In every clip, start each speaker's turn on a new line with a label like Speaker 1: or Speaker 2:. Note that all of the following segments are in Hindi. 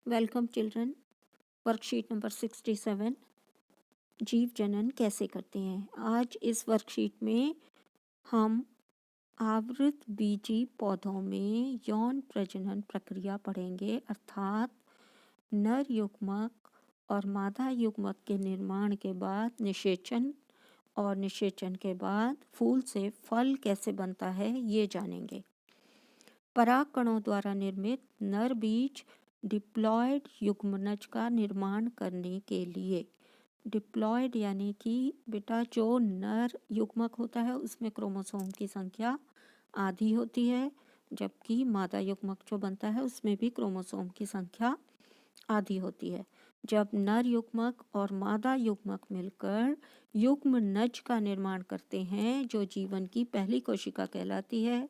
Speaker 1: Welcome children. वर्कशीट नंबर 67 जीव जनन कैसे करते हैं। आज इस वर्कशीट में हम आवृत बीजी पौधों में यौन प्रजनन प्रक्रिया पढ़ेंगे, अर्थात नर युग्मक और मादा युग्मक के निर्माण के बाद निषेचन और निषेचन के बाद फूल से फल कैसे बनता है ये जानेंगे। पराग कणों द्वारा निर्मित नर बीज डिप्लॉयड युग्मनज का निर्माण करने के लिए, डिप्लॉयड यानी कि बेटा जो नर युग्मक होता है उसमें क्रोमोसोम की संख्या आधी होती है, जबकि मादा युग्मक जो बनता है उसमें भी क्रोमोसोम की संख्या आधी होती है। जब नर युग्मक और मादा युग्मक मिलकर युग्मनज का निर्माण करते हैं जो जीवन की पहली कोशिका कहलाती है,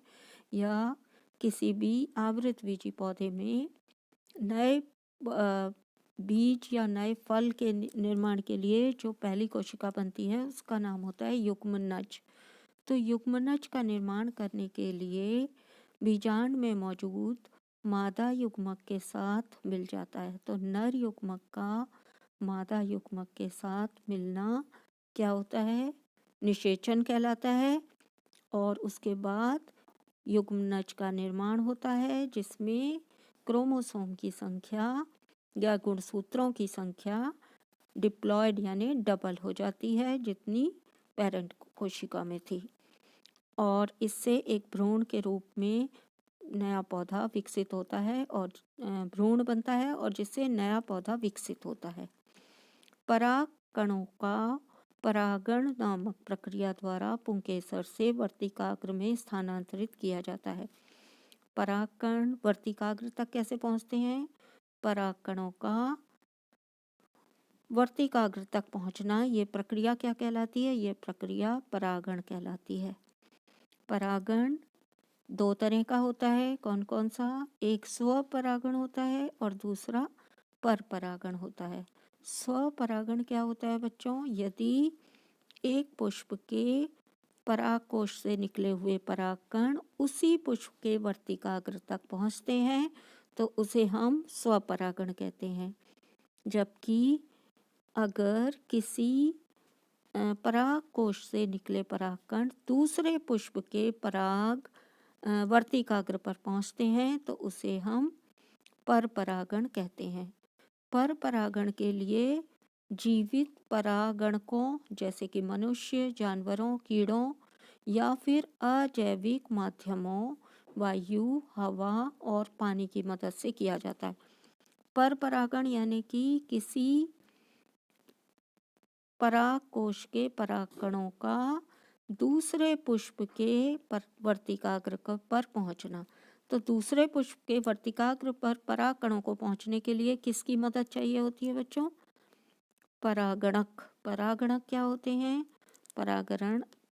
Speaker 1: या किसी भी आवृत बीजी पौधे में नए बीज या नए फल के निर्माण के लिए जो पहली कोशिका बनती है उसका नाम होता है युग्मनज। तो युग्मनज का निर्माण करने के लिए बीजांड में मौजूद मादा युग्मक के साथ मिल जाता है। तो नर युग्मक का मादा युग्मक के साथ मिलना क्या होता है? निषेचन कहलाता है। और उसके बाद युग्मनज का निर्माण होता है जिसमें क्रोमोसोम की संख्या या गुणसूत्रों की संख्या डिप्लॉयड यानी डबल हो जाती है जितनी पेरेंट कोशिका में थी, और इससे एक भ्रूण के रूप में नया पौधा विकसित होता है और भ्रूण बनता है और जिससे नया पौधा विकसित होता है। पराग कणों का परागण नामक प्रक्रिया द्वारा पुंकेसर से वर्तिकाग्र में स्थानांतरित किया जाता है। परागकण वर्तिकाग्र तक कैसे पहुंचते हैं? परागकणों का वर्तिकाग्र तक पहुंचना, ये प्रक्रिया क्या कहलाती है? ये प्रक्रिया परागण कहलाती है। परागण दो तरह का होता है, कौन कौन सा? एक स्वपरागण होता है और दूसरा परपरागण होता है। स्वपरागण क्या होता है बच्चों? यदि एक पुष्प के परागकोश से निकले हुए परागकण उसी पुष्प के वर्तिकाग्र तक पहुंचते हैं तो उसे हम स्वपरागण कहते हैं। जबकि अगर किसी परागकोश से निकले परागकण दूसरे पुष्प के पराग वर्तिकाग्र पर पहुंचते हैं तो उसे हम परपरागण कहते हैं। परपरागण के लिए जीवित परागणकों जैसे कि मनुष्य, जानवरों, कीड़ों या फिर अजैविक माध्यमों वायु, हवा और पानी की मदद से किया जाता है। परपरागण यानी कि किसी परागकोश के परागकणों का दूसरे पुष्प के वर्तिकाग्र पर पहुंचना। तो दूसरे पुष्प के वर्तिकाग्र पर परागकणों को पहुंचने के लिए किसकी मदद चाहिए होती है बच्चों? परागणक। परागणक क्या होते हैं?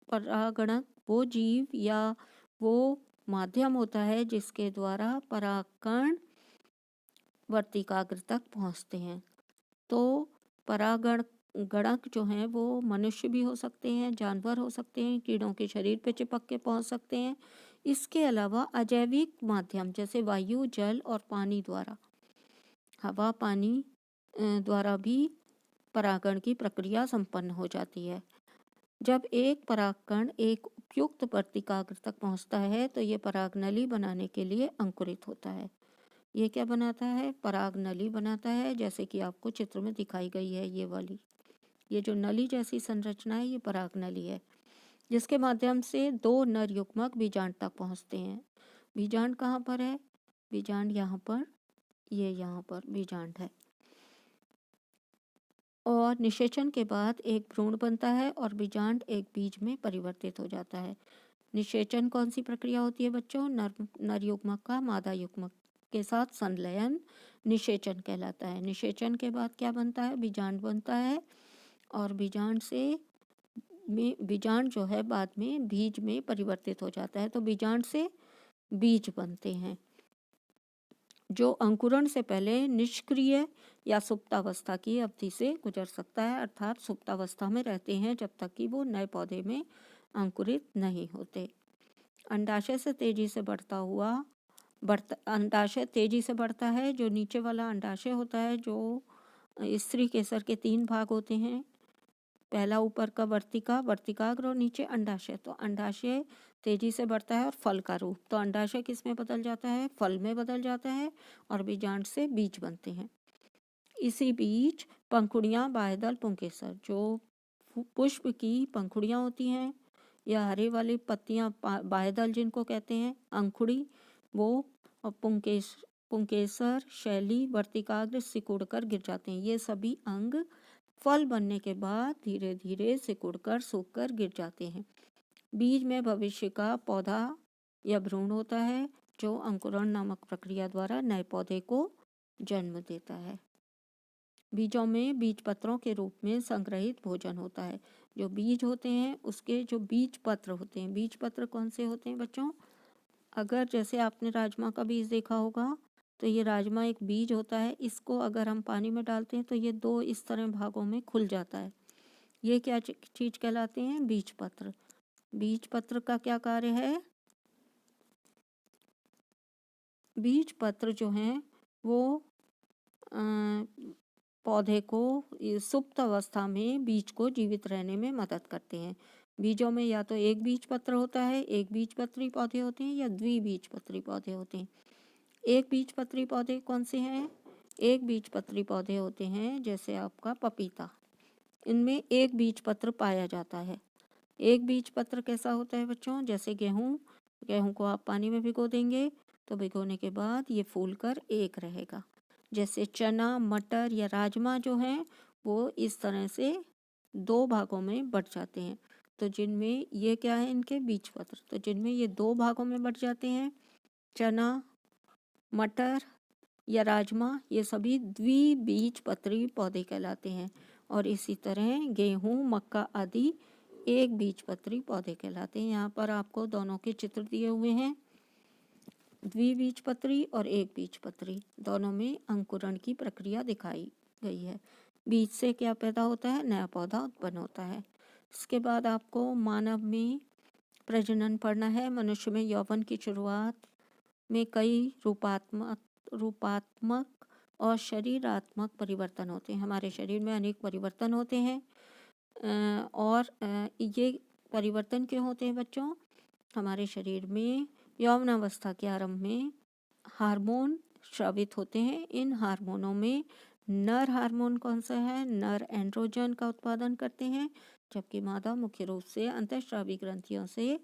Speaker 1: परागणक वो जीव या वो माध्यम होता है जिसके द्वारा परागकण वर्तिकाग्र तक पहुंचते हैं। तो परागणक जो हैं वो मनुष्य भी हो सकते हैं, जानवर हो सकते हैं, कीड़ों के शरीर पे चिपक के पहुंच सकते हैं। इसके अलावा अजैविक माध्यम जैसे वायु, जल और पानी द्वारा, हवा, पानी द्वारा भी परागण की प्रक्रिया संपन्न हो जाती है। जब एक परागकण एक उपयुक्त वर्तिकाग्र तक पहुंचता है तो ये परागनली बनाने के लिए अंकुरित होता है। ये क्या बनाता है? परागनली बनाता है, जैसे कि आपको चित्र में दिखाई गई है ये वाली। ये जो नली जैसी संरचना है ये परागनली है, जिसके माध्यम से दो नर युग्मक बीजांड तक पहुंचते हैं। बीजांड कहाँ पर है? बीजांड यहाँ पर, ये यहाँ पर बीजांड है। और निषेचन के बाद एक भ्रूण बनता है और बीजांड एक बीज में परिवर्तित हो जाता है। निषेचन कौन सी प्रक्रिया होती है बच्चों? नर युग्मक का मादा युग्मक के साथ संलयन निषेचन कहलाता है। निषेचन के बाद क्या बनता है? बीजांड बनता है और बीजांड जो है बाद में बीज में परिवर्तित हो जाता है। तो बीजांड से बीज बनते हैं जो अंकुरण से पहले निष्क्रिय या सुप्तावस्था की अवधि से गुजर सकता है, अर्थात सुप्तावस्था में रहते हैं जब तक कि वो नए पौधे में अंकुरित नहीं होते। अंडाशय से तेजी से बढ़ता हुआ अंडाशय तेजी से बढ़ता है। जो नीचे वाला अंडाशय होता है, जो स्त्री केसर के 3 भाग होते हैं, पहला ऊपर का वर्तिकाग्र और नीचे अंडाशय। तो अंडाशय तेजी से बढ़ता है और फल का रूप, तो अंडाशय किस में बदल जाता है? फल में बदल जाता है और बीजांड से बीज बनते हैं। इसी बीच पंखुड़ियाँ, बाह्यदल, पुंकेसर, जो पुष्प की पंखुड़ियाँ होती हैं या हरे वाली पत्तियाँ, बाह्यदल जिनको कहते हैं, अंकुड़ी वो, और पुंकेसर, शैली, वर्तिकाग्र सिकुड़कर गिर जाते हैं। ये सभी अंग फल बनने के बाद धीरे धीरे सिकुड़कर सूखकर गिर जाते हैं। बीज में भविष्य का पौधा या भ्रूण होता है, जो अंकुरण नामक प्रक्रिया द्वारा नए पौधे को जन्म देता है। बीजों में बीज पत्रों के रूप में संग्रहित भोजन होता है। जो बीज होते हैं उसके जो बीज पत्र होते हैं, बीज पत्र कौन से होते हैं बच्चों? अगर जैसे आपने राजमा का बीज देखा होगा, तो ये राजमा एक बीज होता है। इसको अगर हम पानी में डालते हैं तो ये 2 इस तरह भागों में खुल जाता है। ये क्या चीज कहलाते हैं? बीज पत्र। बीज पत्र का क्या कार्य है? बीज पत्र जो हैं वो पौधे को सुप्त अवस्था में बीज को जीवित रहने में मदद करते हैं। बीजों में या तो एक बीज पत्र होता है, एक बीजपत्री पौधे होते हैं, या द्विबीजपत्री पौधे होते हैं। एक बीजपत्री पौधे कौन से हैं? एक बीजपत्री पौधे होते हैं जैसे आपका पपीता, इनमें एक बीज पत्र पाया जाता है। एक बीज पत्र कैसा होता है बच्चों? जैसे गेहूं को आप पानी में भिगो देंगे तो भिगोने के बाद ये फूलकर एक रहेगा। जैसे चना, मटर या राजमा जो हैं वो इस तरह से 2 भागों में बट जाते हैं। तो जिनमें ये क्या है? इनके बीज पत्र। तो जिनमें ये 2 भागों में बट जाते हैं, चना, मटर या राजमा, ये सभी द्विबीजपत्री पौधे कहलाते हैं। और इसी तरह गेहूं, मक्का आदि एक बीजपत्री पौधे कहलाते हैं। यहाँ पर आपको दोनों के चित्र दिए हुए हैं, द्विबीजपत्री और एक बीजपत्री, दोनों में अंकुरण की प्रक्रिया दिखाई गई है। बीज से क्या पैदा होता है? नया पौधा उत्पन्न होता है। इसके बाद आपको मानव में प्रजनन पढ़ना है। मनुष्य में यौवन की शुरुआत में कई रूपात्मक और शरीरात्मक परिवर्तन होते हैं। हमारे शरीर में अनेक परिवर्तन होते हैं। और ये परिवर्तन क्यों होते हैं बच्चों? हमारे शरीर में यौवनावस्था के आरंभ में हार्मोन स्रावित होते हैं। इन हार्मोनों में नर हार्मोन कौन सा है? नर एंड्रोजन का उत्पादन करते हैं, जबकि मादा मुख्य रूप से अंतःस्रावी ग्रंथियों से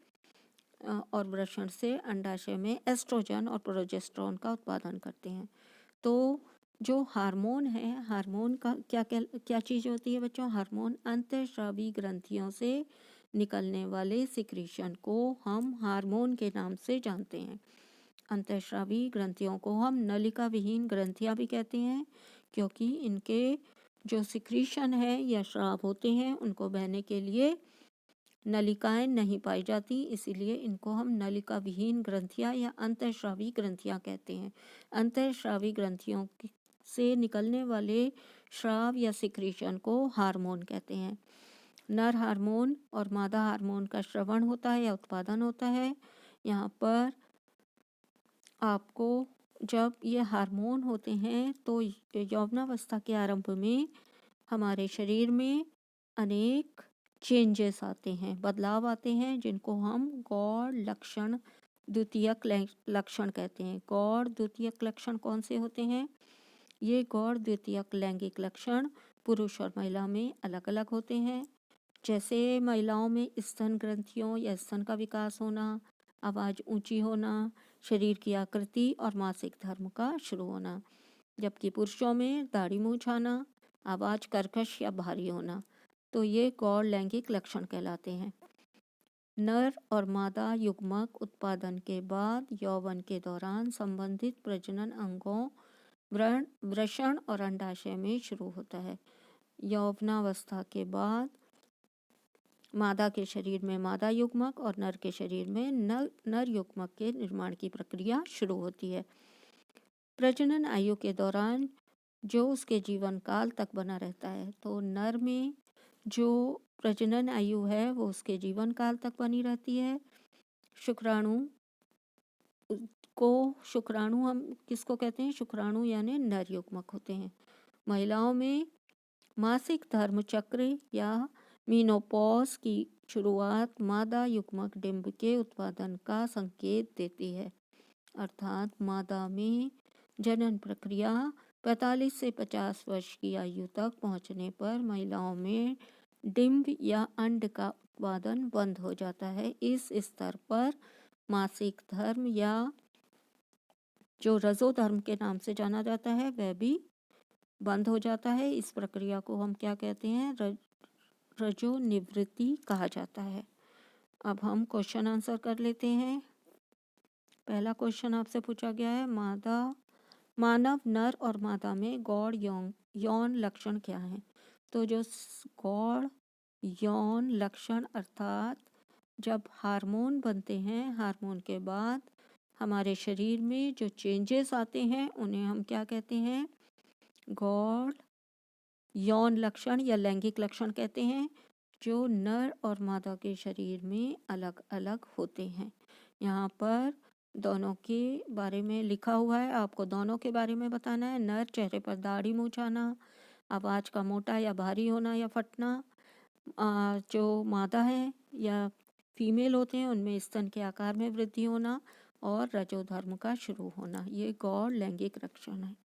Speaker 1: और वृषण से अंडाशय में एस्ट्रोजन और प्रोजेस्टेरोन का उत्पादन करते हैं। तो जो हार्मोन है, हार्मोन का क्या चीज़ होती है बच्चों? हार्मोन अंतःस्रावी ग्रंथियों से निकलने वाले सिक्रीशन को हम हार्मोन के नाम से जानते हैं। अंतःस्रावी ग्रंथियों को हम नलिका विहीन ग्रंथियां भी कहते हैं, क्योंकि इनके जो सिक्रीशन है या स्राव होते हैं उनको बहने के लिए नलिकाएं नहीं पाई जाती, इसीलिए इनको हम नलिका विहीन ग्रंथियां या अंतःस्रावी ग्रंथियां कहते हैं। अंतःस्रावी ग्रंथियों से निकलने वाले स्राव या सिक्रीशन को हार्मोन कहते हैं। नर हार्मोन और मादा हार्मोन का श्रवण होता है या उत्पादन होता है। यहाँ पर आपको जब ये हार्मोन होते हैं तो यौवनावस्था के आरंभ में हमारे शरीर में अनेक चेंजेस आते हैं, बदलाव आते हैं, जिनको हम गौड़ लक्षण, द्वितीयक लक्षण कहते हैं। गौड़ द्वितीयक लक्षण कौन से होते हैं? ये गौड़ द्वितीयक लैंगिक लक्षण पुरुष और महिला में अलग अलग होते हैं। जैसे महिलाओं में स्तन ग्रंथियों या स्तन का विकास होना, आवाज़ ऊंची होना, शरीर की आकृति और मासिक धर्म का शुरू होना, जबकि पुरुषों में दाढ़ी मूंछ आना, आवाज़ कर्कश या भारी होना। तो ये गौड़ लैंगिक लक्षण कहलाते हैं। नर और मादा युग्मक उत्पादन के बाद यौवन के दौरान संबंधित प्रजनन अंगों वृषण और अंडाशय में शुरू होता है। यौवनावस्था के बाद मादा के शरीर में मादा युग्मक और नर के शरीर में नर युग्मक के निर्माण की प्रक्रिया शुरू होती है। प्रजनन आयु के दौरान जो उसके जीवन काल तक बना रहता है, तो नर में जो प्रजनन आयु है वो उसके जीवन काल तक बनी रहती है। शुक्राणु शुक्राणु हम किसको कहते हैं? शुक्राणु यानी नर युग्मक होते हैं। महिलाओं में मासिक धर्म चक्र या मीनोपॉज की शुरुआत मादा युग्मक डिंब के उत्पादन का संकेत देती है, अर्थात मादा में जनन प्रक्रिया 45 से 50 वर्ष की आयु तक पहुंचने पर महिलाओं में डिंब या अंड का उत्पादन बंद हो जाता है। इस स्तर पर मासिक धर्म या जो रजोधर्म के नाम से जाना जाता है वह भी बंद हो जाता है। इस प्रक्रिया को हम क्या कहते हैं? रजो निवृत्ति कहा जाता है। अब हम क्वेश्चन आंसर कर लेते हैं। पहला क्वेश्चन आपसे पूछा गया है, मानव नर और मादा में गौड़ यौन लक्षण क्या है? तो जो गौड़ यौन लक्षण अर्थात जब हार्मोन बनते हैं, हार्मोन के बाद हमारे शरीर में जो चेंजेस आते हैं उन्हें हम क्या कहते हैं? गौड़ यौन लक्षण या लैंगिक लक्षण कहते हैं, जो नर और मादा के शरीर में अलग अलग होते हैं। यहाँ पर दोनों के बारे में लिखा हुआ है, आपको दोनों के बारे में बताना है। नर चेहरे पर दाढ़ी मूंछ आना, आवाज़ का मोटा या भारी होना या फटना। जो मादा है या फीमेल होते हैं उनमें स्तन के आकार में वृद्धि होना और रजोधर्म का शुरू होना, ये गौड़ लैंगिक लक्षण है।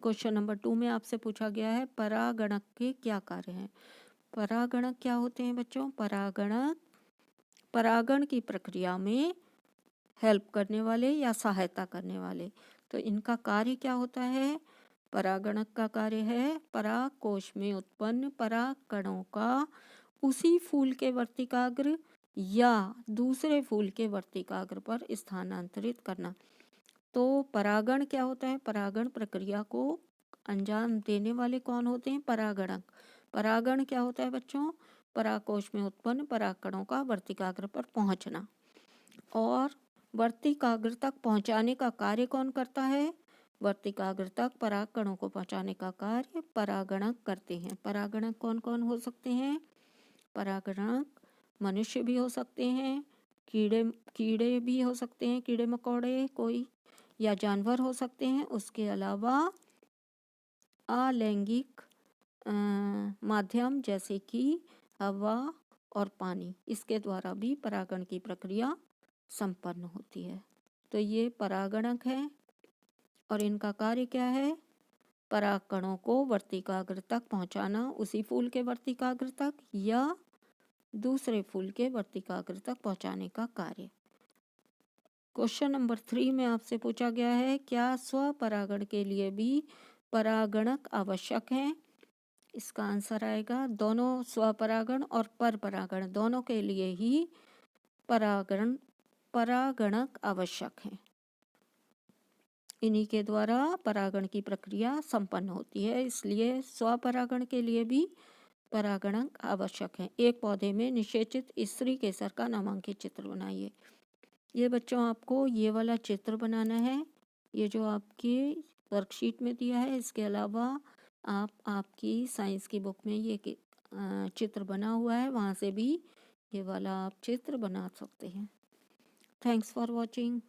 Speaker 1: क्वेश्चन नंबर 2 में आपसे पूछा गया है, परागणक के क्या कार्य हैं? परागणक क्या होते हैं बच्चों? परागणक परागण की प्रक्रिया में हेल्प करने वाले या सहायता करने वाले। तो इनका कार्य क्या होता है? परागणक का कार्य है पराग कोश में उत्पन्न पराग कणों का उसी फूल के वर्तिकाग्र या दूसरे फूल के वर्तिकाग्र पर स्थानांतरित करना। तो परागण क्या होता है? परागण प्रक्रिया को अंजाम देने वाले कौन होते हैं? परागणक। परागण क्या होता है बच्चों? परागकोश में उत्पन्न पराग कणों का वर्तिकाग्र पर पहुंचना। और वर्तिकाग्र तक पहुंचाने का कार्य कौन करता है? वर्तिकाग्र तक पराग कणों को पहुंचाने का कार्य परागणक करते हैं। परागणक कौन कौन हो सकते हैं? परागणक मनुष्य भी हो सकते हैं, कीड़े भी हो सकते हैं, कीड़े मकोड़े कोई, या जानवर हो सकते हैं। उसके अलावा अलैंगिक माध्यम जैसे कि हवा और पानी, इसके द्वारा भी परागण की प्रक्रिया संपन्न होती है। तो ये परागणक है और इनका कार्य क्या है? पराग कणों को वर्तिकाग्र तक पहुंचाना, उसी फूल के वर्तिकाग्र तक या दूसरे फूल के वर्तिकाग्र तक पहुंचाने का कार्य। क्वेश्चन नंबर 3 में आपसे पूछा गया है, क्या स्वपरागण के लिए भी परागणक आवश्यक हैं? इसका आंसर आएगा दोनों, स्वपरागण और परपरागण दोनों के लिए ही परागणक आवश्यक हैं। इन्हीं के द्वारा परागण की प्रक्रिया संपन्न होती है, इसलिए स्वपरागण के लिए भी परागणक आवश्यक है। एक पौधे में निषेचित स्त्री केसर का नामांकित चित्र बनाइए। ये बच्चों आपको ये वाला चित्र बनाना है, ये जो आपके वर्कशीट में दिया है। इसके अलावा आप आपकी साइंस की बुक में ये चित्र बना हुआ है, वहाँ से भी ये वाला आप चित्र बना सकते हैं। Thanks for watching.